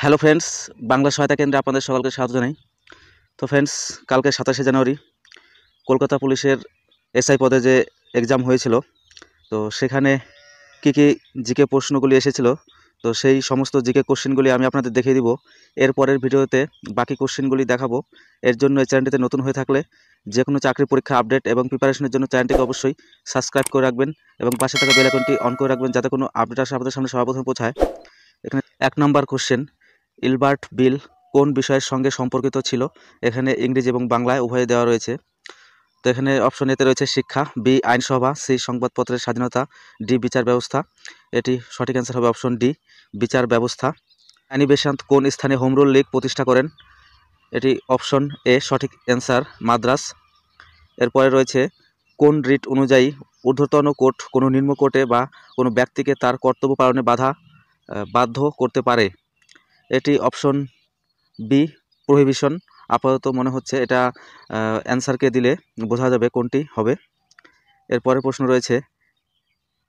Hello friends, Bangla সহায়তা কেন্দ্রে আপনাদের সকলকে স্বাগত জানাই। তো ফ্রেন্ডস, কালকে 27শে জানুয়ারি কলকাতা পুলিশের এসআই পদে যে এক্সাম হয়েছিল, তো সেখানে কী কী জিকে প্রশ্নগুলি এসেছিল, তো সেই সমস্ত জিকে কোশ্চেনগুলি আমি আপনাদের দেখিয়ে দিব। এর পরের ভিডিওতে বাকি কোশ্চেনগুলি দেখাবো। এর জন্য এই চ্যানেলটিতে নতুন হয়ে থাকলে যে কোনো চাকরি পরীক্ষা আপডেট এবং প্রিপারেশনের জন্য চ্যানেলটিকে অবশ্যই সাবস্ক্রাইব করে রাখবেন এবং পাশে থাকা বেল আইকনটি অন করে রাখবেন, যাতে কোনো আপডেট আসে আপনাদের সামনে সর্বপ্রথম পৌঁছায়। এখানে 1 নম্বর কোশ্চেন, ইলবার্ট বিল কোন বিষয়ের সঙ্গে সম্পর্কিত ছিল? এখানে ইংরেজি এবং বাংলায় উভয় দেওয়া রয়েছে। তো এখানে অপশন এতে রয়েছে শিক্ষা, বি আইনসভা, সি সংবাদপত্রের স্বাধীনতা, ডি বিচার ব্যবস্থা। এটি সঠিক অ্যান্সার হবে অপশন ডি, বিচার ব্যবস্থা। অ্যানি বেসান্ত কোন স্থানে হোম রুল লীগ প্রতিষ্ঠা করেন? এটি অপশন এ সঠিক অ্যান্সার, মাদ্রাস। এরপরে রয়েছে কোন রিট অনুযায়ী ঊর্ধ্বতন কোর্ট কোনো নিম্ন কোর্টে বা কোনো ব্যক্তিকে তার কর্তব্য পালনে বাধ্য করতে পারে? এটি অপশন বি, প্রহিবিশন। আপাতত মনে হচ্ছে এটা অ্যান্সারকে দিলে বোঝা যাবে কোনটি হবে। এরপরে প্রশ্ন রয়েছে,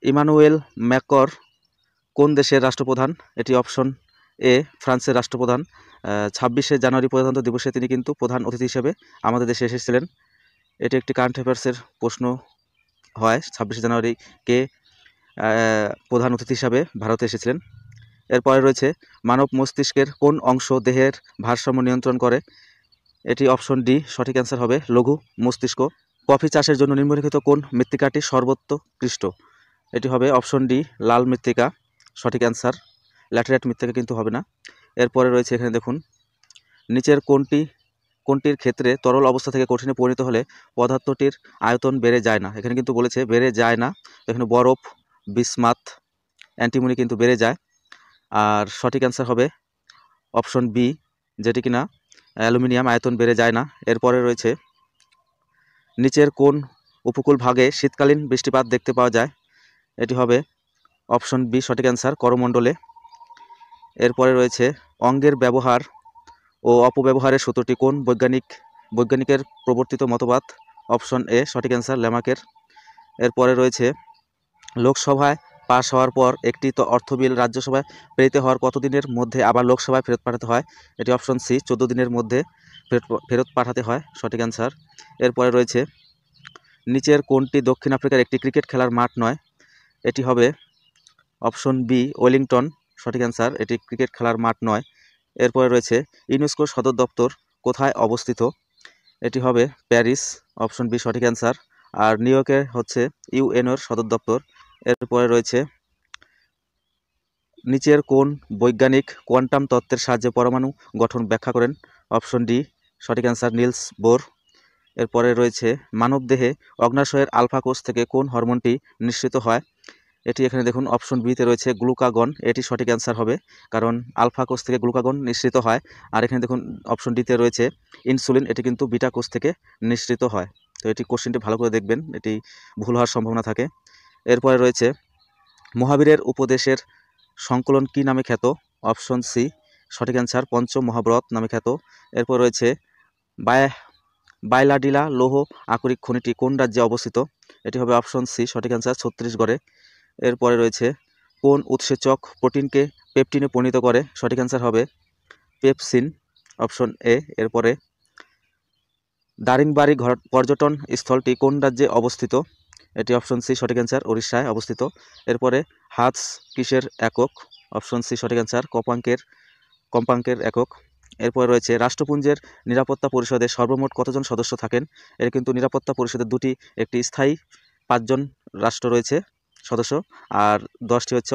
ইমানুয়েল ম্যাকর কোন দেশের রাষ্ট্রপ্রধান? এটি অপশন এ, ফ্রান্সের রাষ্ট্রপ্রধান। 26শে জানুয়ারি প্রজাতন্ত্র দিবসে তিনি কিন্তু প্রধান অতিথি হিসেবে আমাদের দেশে এসেছিলেন। এটি একটি কারেন্ট অ্যাফেয়ার্সের প্রশ্ন হয়, 26শে জানুয়ারি কে প্রধান অতিথি হিসাবে ভারতে এসেছিলেন। এরপরে রয়েছে মানব মস্তিষ্কের কোন অংশ দেহের ভারসাম্য নিয়ন্ত্রণ করে? এটি অপশন ডি, সঠিক অ্যান্সার হবে লঘু মস্তিষ্ক। কফি চাষের জন্য নিম্নলিখিত কোন মৃত্তিকাটি সর্বোৎকৃষ্ট? এটি হবে অপশন ডি, লাল মৃত্তিকা, সঠিক অ্যান্সার। ল্যাটেরাইট মৃত্তিকা কিন্তু হবে না। এরপরে রয়েছে এখানে দেখুন, নিচের কোনটির ক্ষেত্রে তরল অবস্থা থেকে কঠিনে পরিণত হলে পদার্থটির আয়তন বেড়ে যায় না? এখানে কিন্তু বলেছে বেড়ে যায় না, এখানে বরফ, বিসমাথ, অ্যান্টিমনি কিন্তু বেড়ে যায়। আর সঠিক অ্যান্সার হবে অপশন বি, যেটি কিনা অ্যালুমিনিয়াম, আয়তন বেড়ে যায় না। এরপরে রয়েছে নিচের কোন উপকূল ভাগে শীতকালীন বৃষ্টিপাত দেখতে পাওয়া যায়? এটি হবে অপশন বি, সঠিক অ্যান্সার, করমণ্ডলে। এরপরে রয়েছে অঙ্গের ব্যবহার ও অপব্যবহারের সূত্রটি কোন বৈজ্ঞানিকের প্রবর্তিত মতবাদ? অপশন এ, সঠিক অ্যান্সার, ল্যামাকের। এরপরে রয়েছে লোকসভায় পাশ হওয়ার পর একটি অর্থ বিল রাজ্যসভায় প্রেরিত হওয়ার কতদিনের মধ্যে আবার লোকসভায় ফেরত পাঠাতে হয়? এটি অপশন সি, 14 দিনের মধ্যে ফেরত পাঠাতে হয়, সঠিক অ্যান্সার। এরপরে রয়েছে নিচের কোনটি দক্ষিণ আফ্রিকার একটি ক্রিকেট খেলার মাঠ নয়? এটি হবে অপশন বি, ওয়েলিংটন, সঠিক অ্যান্সার, এটি ক্রিকেট খেলার মাঠ নয়। এরপরে রয়েছে ইউনেস্কোর সদর দপ্তর কোথায় অবস্থিত? এটি হবে প্যারিস, অপশন বি, সঠিক অ্যান্সার। আর নিউ ইয়র্কে হচ্ছে ইউএনওর সদর দপ্তর। এরপরে রয়েছে নিচের কোন বৈজ্ঞানিক কোয়ান্টাম তত্ত্বের সাহায্যে পরমাণু গঠন ব্যাখ্যা করেন? অপশন ডি, সঠিক অ্যান্সার, নিলস বোর। এরপরে রয়েছে মানবদেহে অগ্নাশয়ের আলফা কোষ থেকে কোন হরমোনটি নিঃসৃত হয়? এটি এখানে দেখুন অপশন বিতে রয়েছে গ্লুকাগন, এটি সঠিক অ্যান্সার হবে, কারণ আলফা কোষ থেকে গ্লুকাগন নিঃসৃত হয়। আর এখানে দেখুন অপশন ডিতে রয়েছে ইনসুলিন, এটি কিন্তু বিটা কোষ থেকে নিঃসৃত হয়। তো এটি কোশ্চেনটি ভালো করে দেখবেন, এটি ভুল হওয়ার সম্ভাবনা থাকে। এরপরে রয়েছে মহাবীরের উপদেশের সংকলন কি নামে খ্যাত? অপশন সি, সঠিক অ্যান্সার, পঞ্চ মহাব্রত নামে খ্যাত। এরপর রয়েছে বাইলাডিলা লৌহ আকরিক খনিটি কোন রাজ্যে অবস্থিত? এটি হবে অপশন সি, সঠিক অ্যান্সার, ছত্তিশগড়ে। এরপরে রয়েছে কোন উৎসেচক প্রোটিনকে পেপটিনে পরিণত করে? সঠিক অ্যান্সার হবে পেপসিন, অপশন এ। এরপরে দারিংবাড়ি পর্যটন স্থলটি কোন রাজ্যে অবস্থিত? এটি অপশন সি, সঠিক অ্যান্সার, উড়িষ্যায় অবস্থিত। এরপরে হার্টজ কিসের একক? অপশন সি, সঠিক অ্যান্সার, কম্পাঙ্কের একক। এরপর রয়েছে রাষ্ট্রপুঞ্জের নিরাপত্তা পরিষদে সর্বমোট কতজন সদস্য থাকেন? এর কিন্তু নিরাপত্তা পরিষদের একটি স্থায়ী 5 জন রাষ্ট্র রয়েছে সদস্য, আর 10টি হচ্ছে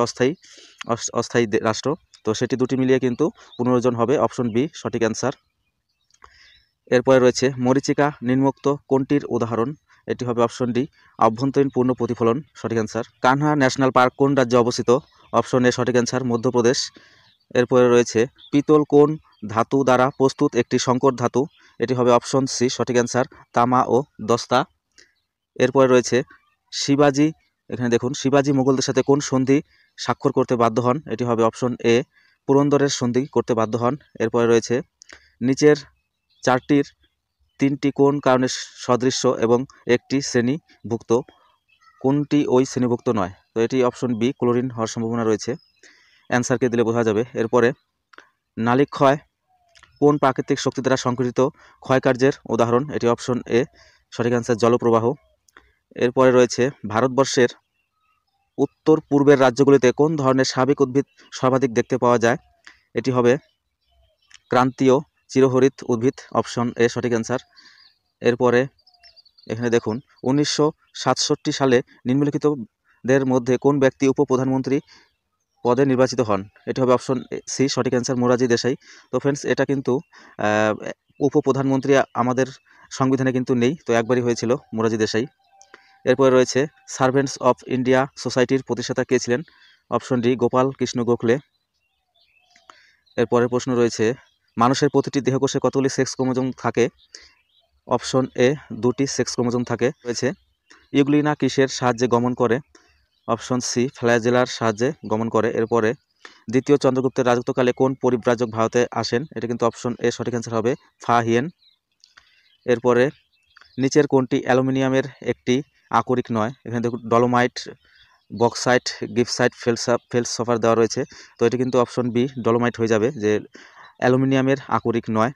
অস্থায়ী রাষ্ট্র। তো সেটি দুটি মিলিয়ে কিন্তু 15 জন হবে, অপশন বি, সঠিক অ্যান্সার। এরপরে রয়েছে মরীচিকা নিম্নোক্ত কোনটির উদাহরণ? এটি হবে অপশন ডি, আভ্যন্তরীণ পূর্ণ প্রতিফলন, সঠিক অ্যান্সার। কানহা ন্যাশনাল পার্ক কোন রাজ্যে অবস্থিত? অপশন এ, সঠিক অ্যান্সার, মধ্যপ্রদেশ। এরপরে রয়েছে পিতল কোন ধাতু দ্বারা প্রস্তুত একটি সংকর ধাতু? এটি হবে অপশন সি, সঠিক অ্যান্সার, তামা ও দস্তা। এরপরে রয়েছে শিবাজি, এখানে দেখুন শিবাজি মুঘলদের সাথে কোন সন্ধি স্বাক্ষর করতে বাধ্য হন? এটি হবে অপশন এ, পুরন্দরের সন্ধি করতে বাধ্য হন। এরপরে রয়েছে নিচের চারটির 3টি কোন কারণে সদৃশ্য এবং একটি শ্রেণীভুক্ত, কোনটি ওই শ্রেণীভুক্ত নয়? তো এটি অপশন বি, ক্লোরিন হওয়ার সম্ভাবনা রয়েছে, অ্যান্সারকে দিলে বোঝা যাবে। এরপরে নালী ক্ষয় কোন প্রাকৃতিক শক্তি দ্বারা সংঘটিত ক্ষয়কার্যের উদাহরণ? এটি অপশন এ সঠিক অ্যান্সার জলপ্রবাহ। এরপরে রয়েছে ভারতবর্ষের উত্তর পূর্বের রাজ্যগুলিতে কোন ধরনের স্বাভাবিক উদ্ভিদ সর্বাধিক দেখতে পাওয়া যায়? এটি হবে ক্রান্তীয় চিরহরিৎ উদ্ভিদ, অপশন এ সঠিক অ্যান্সার। এরপরে এখানে দেখুন 1967 সালে নিম্নলিখিতদের মধ্যে কোন ব্যক্তি উপপ্রধানমন্ত্রী পদে নির্বাচিত হন? এটি হবে অপশন সি সঠিক অ্যান্সার মোরারজি দেশাই। তো ফ্রেন্ডস, এটা কিন্তু উপপ্রধানমন্ত্রী আমাদের সংবিধানে কিন্তু নেই, তো একবারই হয়েছিল মোরারজি দেশাই। এরপরে রয়েছে সার্ভেন্টস অফ ইন্ডিয়া সোসাইটির প্রতিষ্ঠাতা কে ছিলেন? Option D Gopal Krishna Gokhale. এরপরের প্রশ্ন রয়েছে মানুষের প্রতিটি দেহকোষে কতগুলি সেক্স ক্রোমোজোম থাকে? অপশন এ 2টি সেক্স ক্রোমোজোম থাকে। রয়েছে ইউগ্লিনা কিসের সাহায্যে গমন করে? অপশন সি ফ্ল্যাজেলার সাহায্যে গমন করে। এরপরে দ্বিতীয় চন্দ্রগুপ্তের রাজত্বকালে কোন পরিব্রাজক ভারতে আসেন? এটা কিন্তু অপশন এ সঠিক অ্যান্সার হবে ফা হিয়েন। এরপরে নিচের কোনটি অ্যালুমিনিয়ামের একটি আকরিক নয়? এখানে দেখুন ডলোমাইট, বক্সাইট, গিপসাইট, ফেলসফার দেওয়া রয়েছে, তো এটি কিন্তু অপশন বি ডলোমাইট হয়ে যাবে, যে অ্যালুমিনিয়ামের আকরিক নয়।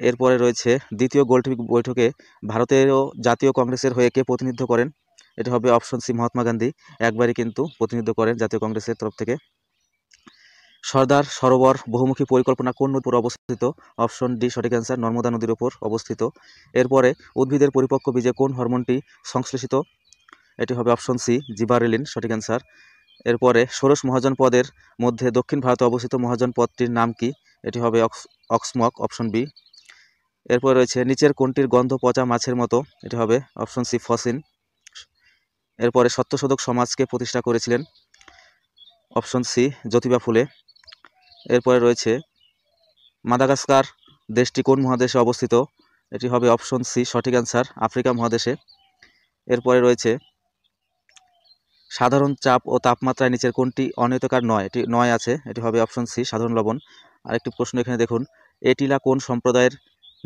এরপরে রয়েছে দ্বিতীয় গোলটেবিক বৈঠকে ভারতেরও জাতীয় কংগ্রেসের হয়ে কে প্রতিনিধিত্ব করেন? এটি হবে অপশন সি মহাত্মা গান্ধী, একবারই কিন্তু প্রতিনিধিত্ব করেন জাতীয় কংগ্রেসের তরফ থেকে। সর্দার সরোবর বহুমুখী পরিকল্পনা কোন নদীর উপর অবস্থিত? অপশন ডি সঠিক অ্যান্সার নর্মদা নদীর উপর অবস্থিত। এরপরে উদ্ভিদের পরিপক্ক বীজে কোন হরমোনটি সংশ্লেষিত? এটি হবে অপশন সি জিবারেলিন, সঠিক অ্যান্সার। এরপরে ষোড়শ মহাজন পদের মধ্যে দক্ষিণ ভারতে অবস্থিত মহাজন পদটির নাম কি? এটি হবে অক্সমক, অপশন বি। এরপর রয়েছে নিচের কোনটির গন্ধ পচা মাছের মতো? এটি হবে অপশন সি ফসিন। এরপরে সত্যশোধক সমাজকে প্রতিষ্ঠা করেছিলেন? অপশন সি জ্যোতিবা ফুলে। এরপরে রয়েছে মাদাগাস্কার দেশটি কোন মহাদেশে অবস্থিত? এটি হবে অপশন সি সঠিক অ্যান্সার আফ্রিকা মহাদেশে। এরপরে রয়েছে সাধারণ চাপ ও তাপমাত্রায় নিচের কোনটি অনিয়তকার নয়? এটি নয় আছে, এটি হবে অপশন সি সাধারণ লবণ। আরেকটি প্রশ্ন এখানে দেখুন, এটিলা কোন সম্প্রদায়ের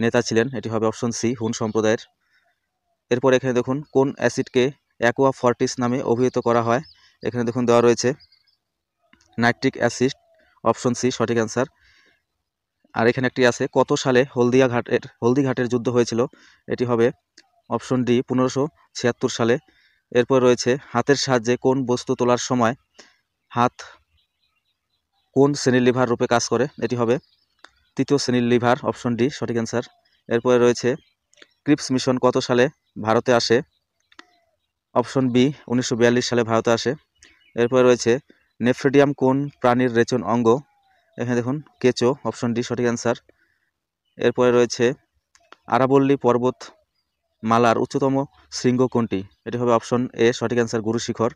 নেতা ছিলেন? এটি হবে অপশন সি হুন সম্প্রদায়ের। এরপর এখানে দেখুন কোন অ্যাসিডকে অ্যাকোয়া ফর্টিস নামে অভিহিত করা হয়? এখানে দেখুন দেওয়া রয়েছে নাইট্রিক অ্যাসিড, অপশন সি সঠিক অ্যান্সার। আর এখানে একটি আছে কত সালে হলদিঘাটের যুদ্ধ হয়েছিল? এটি হবে অপশন ডি 1576 সালে। এরপর রয়েছে হাতের সাহায্যে কোন বস্তু তোলার সময় হাত কোন শ্রেণীর লিভার রূপে কাজ করে? এটি হবে তৃতীয় শ্রেণীর লিভার, অপশন ডি সঠিক অ্যান্সার। এরপরে রয়েছে ক্রিপস মিশন কত সালে ভারতে আসে? অপশন বি 1942 সালে ভারতে আসে। এরপরে রয়েছে নেফ্রিডিয়াম কোন প্রাণীর রেচন অঙ্গ? এখানে দেখুন কেঁচো, অপশন ডি সঠিক অ্যান্সার। এরপরে রয়েছে আরাবল্লী পর্বত মালার উচ্চতম শৃঙ্গ কোনটি? এটি হবে অপশন এ সঠিক অ্যান্সার গুরু শিখর।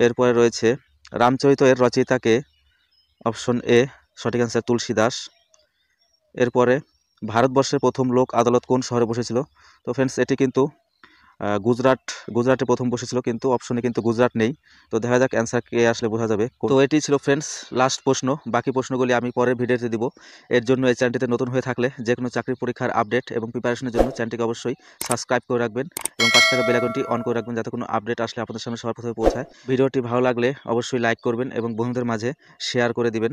এরপরে রয়েছে রামচরিত এর রচয়িতাকে? অপশন এ সঠিক অ্যান্সার তুলসী দাস। এরপরে ভারতবর্ষের প্রথম লোক আদালত কোন শহরে বসেছিল? তো ফ্রেন্ডস, এটি কিন্তু গুজরাটে প্রথম বসেছিল, কিন্তু অপশনে কিন্তু গুজরাট নেই। তো দেখা যাক অ্যান্সার কে আসলে বোঝা যাবে। তো এটি ছিল ফ্রেন্ডস লাস্ট প্রশ্ন, বাকি প্রশ্নগুলি আমি পরের ভিডিওতে দিব। এর জন্য এই চ্যানেলটিতে নতুন হয়ে থাকলে যে কোনো চাকরির পরীক্ষার আপডেট এবং প্রিপারেশনের জন্য চ্যানেলটিকে অবশ্যই সাবস্ক্রাইব করে রাখবেন এবং পাশে থাকা বেল আইকনটি অন করে রাখবেন, যাতে কোনো আপডেট আসলে আপনাদের সামনে সবার প্রথমে পৌঁছায়। ভিডিওটি ভালো লাগলে অবশ্যই লাইক করবেন এবং বন্ধুদের মাঝে শেয়ার করে দিবেন।